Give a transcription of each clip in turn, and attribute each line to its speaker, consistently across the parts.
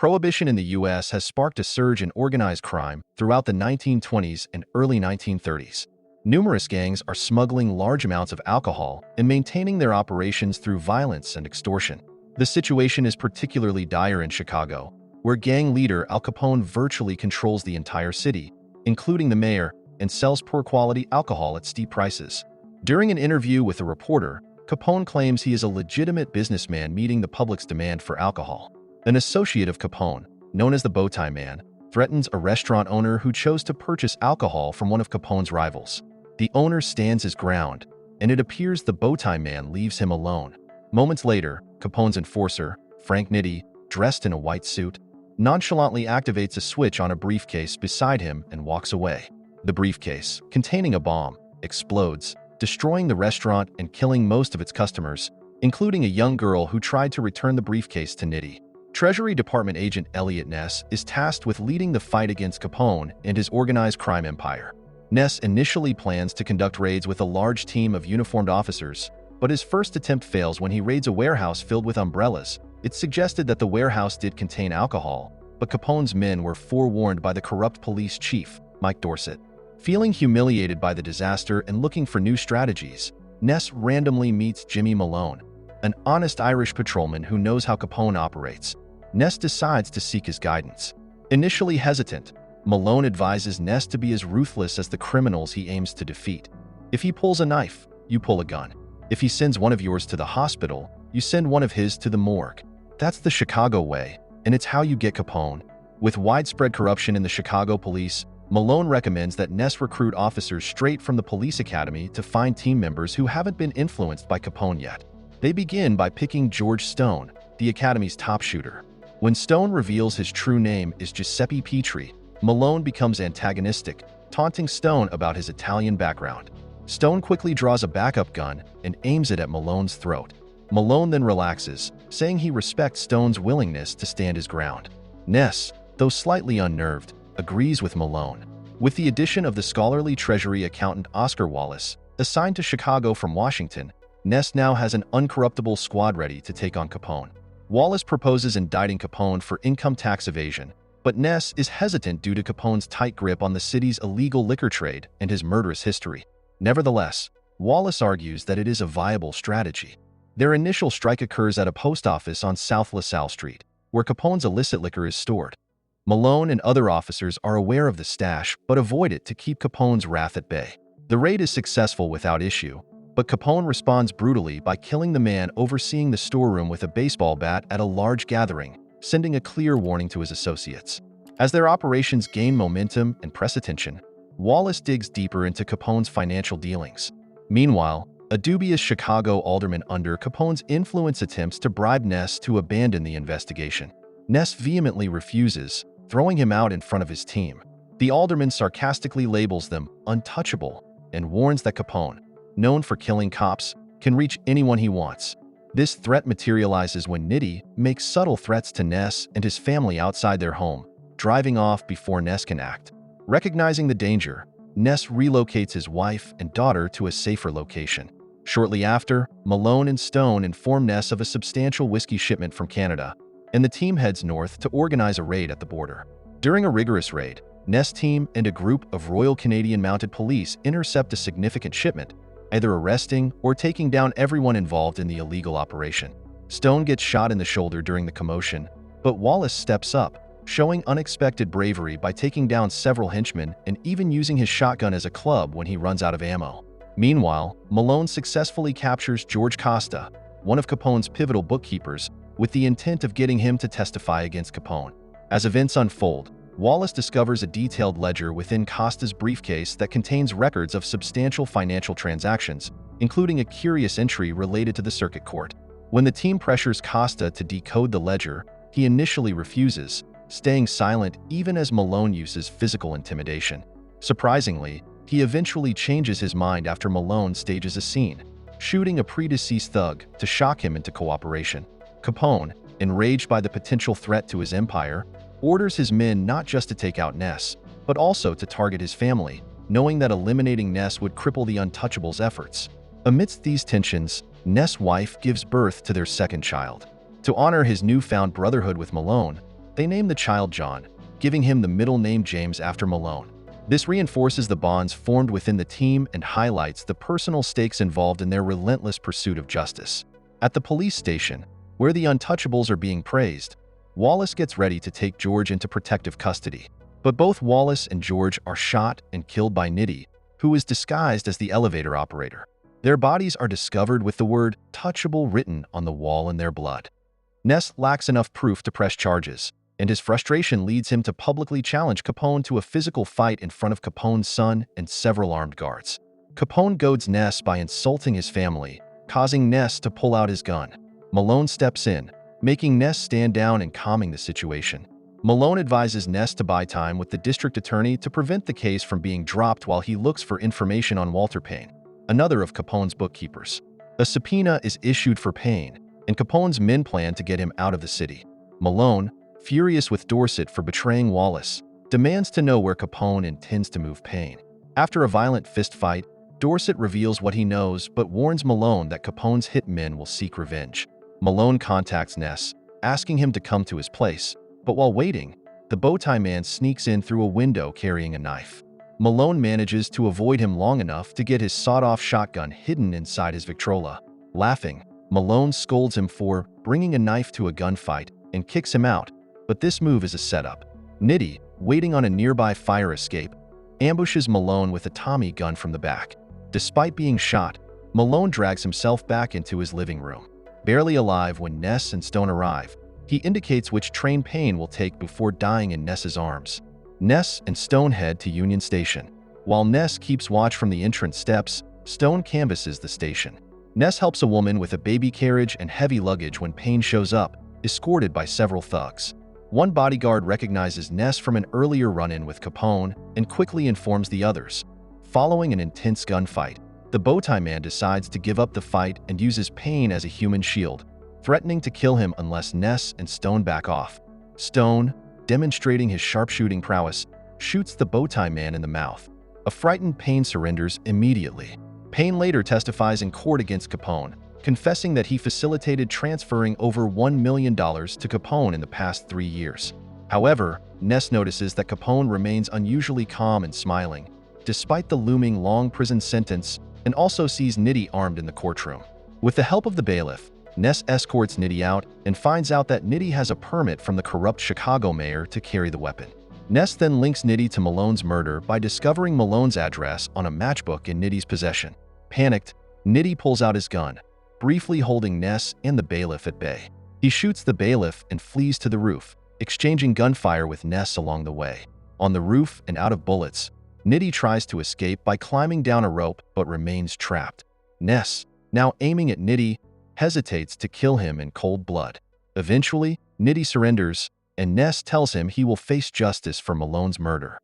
Speaker 1: Prohibition in the U.S. has sparked a surge in organized crime throughout the 1920s and early 1930s. Numerous gangs are smuggling large amounts of alcohol and maintaining their operations through violence and extortion. The situation is particularly dire in Chicago, where gang leader Al Capone virtually controls the entire city, including the mayor, and sells poor-quality alcohol at steep prices. During an interview with a reporter, Capone claims he is a legitimate businessman meeting the public's demand for alcohol. An associate of Capone, known as the Bowtie Man, threatens a restaurant owner who chose to purchase alcohol from one of Capone's rivals. The owner stands his ground, and it appears the Bowtie Man leaves him alone. Moments later, Capone's enforcer, Frank Nitti, dressed in a white suit, nonchalantly activates a switch on a briefcase beside him and walks away. The briefcase, containing a bomb, explodes, destroying the restaurant and killing most of its customers, including a young girl who tried to return the briefcase to Nitti. Treasury Department agent Elliot Ness is tasked with leading the fight against Capone and his organized crime empire. Ness initially plans to conduct raids with a large team of uniformed officers, but his first attempt fails when he raids a warehouse filled with umbrellas. It's suggested that the warehouse did contain alcohol, but Capone's men were forewarned by the corrupt police chief, Mike Dorsett. Feeling humiliated by the disaster and looking for new strategies, Ness randomly meets Jimmy Malone, an honest Irish patrolman who knows how Capone operates. Ness decides to seek his guidance. Initially hesitant, Malone advises Ness to be as ruthless as the criminals he aims to defeat. If he pulls a knife, you pull a gun. If he sends one of yours to the hospital, you send one of his to the morgue. That's the Chicago way, and it's how you get Capone. With widespread corruption in the Chicago police, Malone recommends that Ness recruit officers straight from the police academy to find team members who haven't been influenced by Capone yet. They begin by picking George Stone, the academy's top shooter. When Stone reveals his true name is Giuseppe Petri, Malone becomes antagonistic, taunting Stone about his Italian background. Stone quickly draws a backup gun and aims it at Malone's throat. Malone then relaxes, saying he respects Stone's willingness to stand his ground. Ness, though slightly unnerved, agrees with Malone. With the addition of the scholarly Treasury accountant Oscar Wallace, assigned to Chicago from Washington, Ness now has an uncorruptible squad ready to take on Capone. Wallace proposes indicting Capone for income tax evasion, but Ness is hesitant due to Capone's tight grip on the city's illegal liquor trade and his murderous history. Nevertheless, Wallace argues that it is a viable strategy. Their initial strike occurs at a post office on South LaSalle Street, where Capone's illicit liquor is stored. Malone and other officers are aware of the stash but avoid it to keep Capone's wrath at bay. The raid is successful without issue, but Capone responds brutally by killing the man overseeing the storeroom with a baseball bat at a large gathering, sending a clear warning to his associates. As their operations gain momentum and press attention, Wallace digs deeper into Capone's financial dealings. Meanwhile, a dubious Chicago alderman under Capone's influence attempts to bribe Ness to abandon the investigation. Ness vehemently refuses, throwing him out in front of his team. The alderman sarcastically labels them untouchable and warns that Capone, known for killing cops, can reach anyone he wants. This threat materializes when Nitti makes subtle threats to Ness and his family outside their home, driving off before Ness can act. Recognizing the danger, Ness relocates his wife and daughter to a safer location. Shortly after, Malone and Stone inform Ness of a substantial whiskey shipment from Canada, and the team heads north to organize a raid at the border. During a rigorous raid, Ness' team and a group of Royal Canadian Mounted Police intercept a significant shipment, either arresting or taking down everyone involved in the illegal operation. Stone gets shot in the shoulder during the commotion, but Wallace steps up, showing unexpected bravery by taking down several henchmen and even using his shotgun as a club when he runs out of ammo. Meanwhile, Malone successfully captures George Costa, one of Capone's pivotal bookkeepers, with the intent of getting him to testify against Capone. As events unfold, Wallace discovers a detailed ledger within Costa's briefcase that contains records of substantial financial transactions, including a curious entry related to the circuit court. When the team pressures Costa to decode the ledger, he initially refuses, staying silent even as Malone uses physical intimidation. Surprisingly, he eventually changes his mind after Malone stages a scene, shooting a predeceased thug to shock him into cooperation. Capone, enraged by the potential threat to his empire, orders his men not just to take out Ness, but also to target his family, knowing that eliminating Ness would cripple the Untouchables' efforts. Amidst these tensions, Ness' wife gives birth to their second child. To honor his newfound brotherhood with Malone, They name the child John, giving him the middle name James after Malone. This reinforces the bonds formed within the team and highlights the personal stakes involved in their relentless pursuit of justice. At the police station, where the Untouchables are being praised, Wallace gets ready to take George into protective custody. But both Wallace and George are shot and killed by Nitti, who is disguised as the elevator operator. Their bodies are discovered with the word "touchable" written on the wall in their blood. Ness lacks enough proof to press charges, and his frustration leads him to publicly challenge Capone to a physical fight in front of Capone's son and several armed guards. Capone goads Ness by insulting his family, causing Ness to pull out his gun. Malone steps in, making Ness stand down and calming the situation. Malone advises Ness to buy time with the district attorney to prevent the case from being dropped while he looks for information on Walter Payne, another of Capone's bookkeepers. A subpoena is issued for Payne, and Capone's men plan to get him out of the city. Malone, furious with Dorset for betraying Wallace, demands to know where Capone intends to move Payne. After a violent fistfight, Dorset reveals what he knows but warns Malone that Capone's hitmen will seek revenge. Malone contacts Ness, asking him to come to his place, but while waiting, the bowtie man sneaks in through a window carrying a knife. Malone manages to avoid him long enough to get his sawed-off shotgun hidden inside his Victrola. Laughing, Malone scolds him for bringing a knife to a gunfight and kicks him out, but this move is a setup. Nitti, waiting on a nearby fire escape, ambushes Malone with a Tommy gun from the back. Despite being shot, Malone drags himself back into his living room. Barely alive when Ness and Stone arrive, he indicates which train Payne will take before dying in Ness's arms. Ness and Stone head to Union Station. While Ness keeps watch from the entrance steps, Stone canvasses the station. Ness helps a woman with a baby carriage and heavy luggage when Payne shows up, escorted by several thugs. One bodyguard recognizes Ness from an earlier run-in with Capone and quickly informs the others. Following an intense gunfight, the bowtie man decides to give up the fight and uses Payne as a human shield, threatening to kill him unless Ness and Stone back off. Stone, demonstrating his sharpshooting prowess, shoots the bowtie man in the mouth. A frightened Payne surrenders immediately. Payne later testifies in court against Capone, confessing that he facilitated transferring over $1 million to Capone in the past 3 years. However, Ness notices that Capone remains unusually calm and smiling, despite the looming long prison sentence, and also sees Nitti armed in the courtroom. With the help of the bailiff, Ness escorts Nitti out and finds out that Nitti has a permit from the corrupt Chicago mayor to carry the weapon. Ness then links Nitti to Malone's murder by discovering Malone's address on a matchbook in Nitti's possession. Panicked, Nitti pulls out his gun, briefly holding Ness and the bailiff at bay. He shoots the bailiff and flees to the roof, exchanging gunfire with Ness along the way. On the roof and out of bullets, Nitti tries to escape by climbing down a rope but remains trapped. Ness, now aiming at Nitti, hesitates to kill him in cold blood. Eventually, Nitti surrenders, and Ness tells him he will face justice for Malone's murder.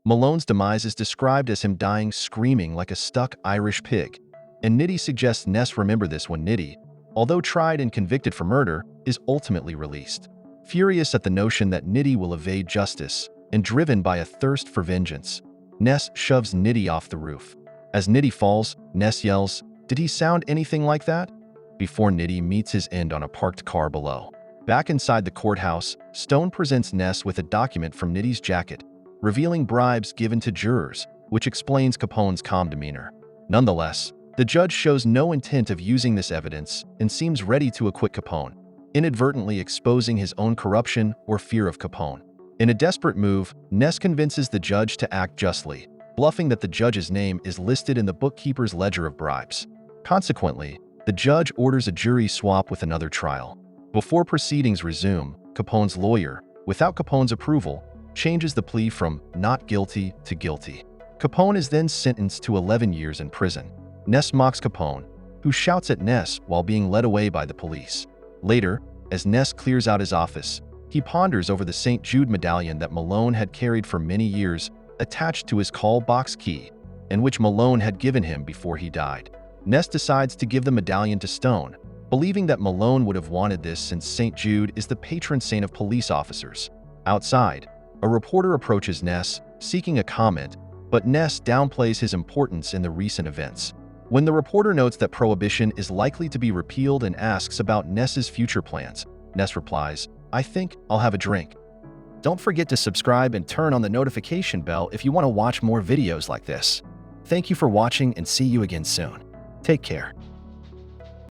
Speaker 1: Malone's demise is described as him dying screaming like a stuck Irish pig, and Nitti suggests Ness remember this when Nitti, although tried and convicted for murder, is ultimately released. Furious at the notion that Nitti will evade justice, and driven by a thirst for vengeance, Ness shoves Nitti off the roof. As Nitti falls, Ness yells, "Did he sound anything like that?" before Nitti meets his end on a parked car below. Back inside the courthouse, Stone presents Ness with a document from Nitti's jacket, revealing bribes given to jurors, which explains Capone's calm demeanor. Nonetheless, the judge shows no intent of using this evidence and seems ready to acquit Capone, inadvertently exposing his own corruption or fear of Capone. In a desperate move, Ness convinces the judge to act justly, bluffing that the judge's name is listed in the bookkeeper's ledger of bribes. Consequently, the judge orders a jury swap with another trial. Before proceedings resume, Capone's lawyer, without Capone's approval, changes the plea from not guilty to guilty. Capone is then sentenced to 11 years in prison. Ness mocks Capone, who shouts at Ness while being led away by the police. Later, as Ness clears out his office, he ponders over the St. Jude medallion that Malone had carried for many years, attached to his call box key, and which Malone had given him before he died. Ness decides to give the medallion to Stone, believing that Malone would have wanted this since St. Jude is the patron saint of police officers. Outside, a reporter approaches Ness, seeking a comment, but Ness downplays his importance in the recent events. When the reporter notes that prohibition is likely to be repealed and asks about Ness's future plans, Ness replies, "I think I'll have a drink." Don't forget to subscribe and turn on the notification bell if you want to watch more videos like this. Thank you for watching and see you again soon. Take care.